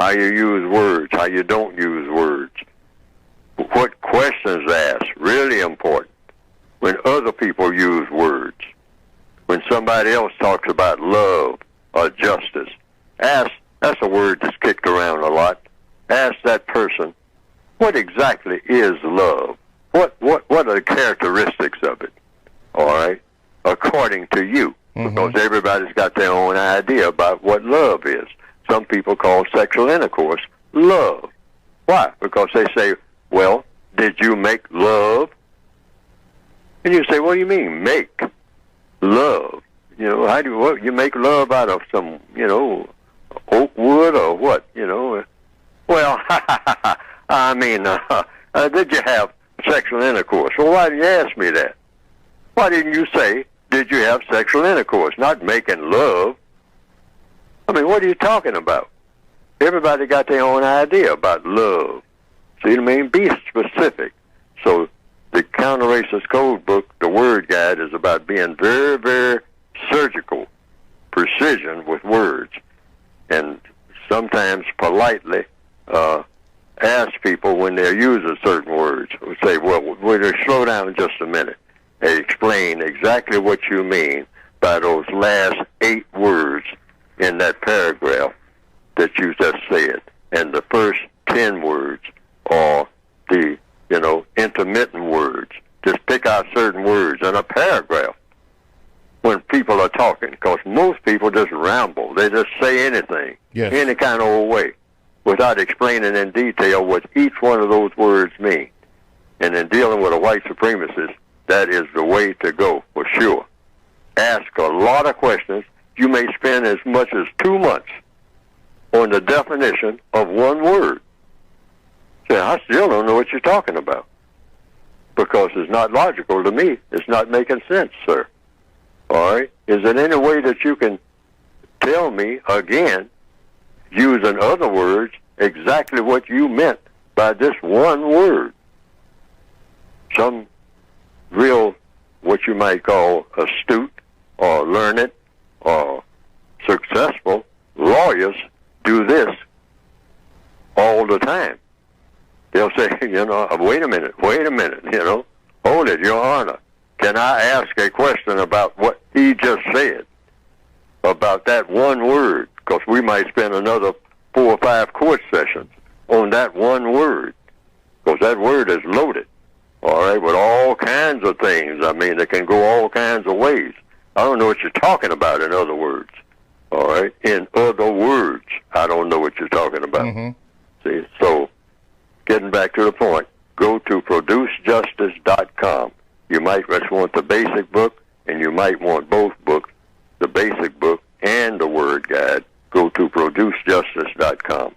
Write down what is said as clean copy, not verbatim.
how you use words, how you don't use words, what questions asked, really important. When other people use words, when somebody else talks about love or justice, ask, that's a word that's kicked around a lot, ask that person, what exactly is love? What are the characteristics of it? All right? According to you. Because everybody's got their own idea about what love is. Some people call sexual intercourse love. Why? Because they say, well, did you make love? And you say, what do you mean, make love? You know, how do you make love out of some, you know, oak wood or what, you know? Well, I mean, did you have sexual intercourse? Well, why did you ask me that? Why didn't you say, did you have sexual intercourse? Not making love. I mean, what are you talking about? Everybody got their own idea about love. See what I mean? Be specific. So the Counter-Racist Code book, the Word Guide, is about being very, very surgical, precision with words, and sometimes politely ask people when they're using certain words. We say, well, we'll slow down just a minute and explain exactly what you mean by those last 8 words in that paragraph that you just said. And the first 10 words are the, you know, intermittent words. Just pick out certain words in a paragraph when people are talking, because most people just ramble. They just say anything, any kind of old way, without explaining in detail what each one of those words mean. And in dealing with a white supremacist, that is the way to go, for sure. Ask a lot of questions. You may spend as much as 2 months on the definition of one word. Say, I still don't know what you're talking about, because it's not logical to me. It's not making sense, sir. All right? Is there any way that you can tell me again, using other words, exactly what you meant by this one word? Some real, what you might call astute or learned or successful lawyers do this all the time. They'll say, you know, wait a minute, you know, hold it, Your Honor. Can I ask a question about what he just said, about that one word? Because we might spend another 4 or 5 court sessions on that one word, because that word is loaded, all right, with all kinds of things. I mean, it can go all kinds of ways. I don't know what you're talking about, in other words, all right? In other words, I don't know what you're talking about. See, so getting back to the point, go to producejustice.com. You might just want the basic book, and you might want both books, the basic book and the Word Guide. Go to producejustice.com.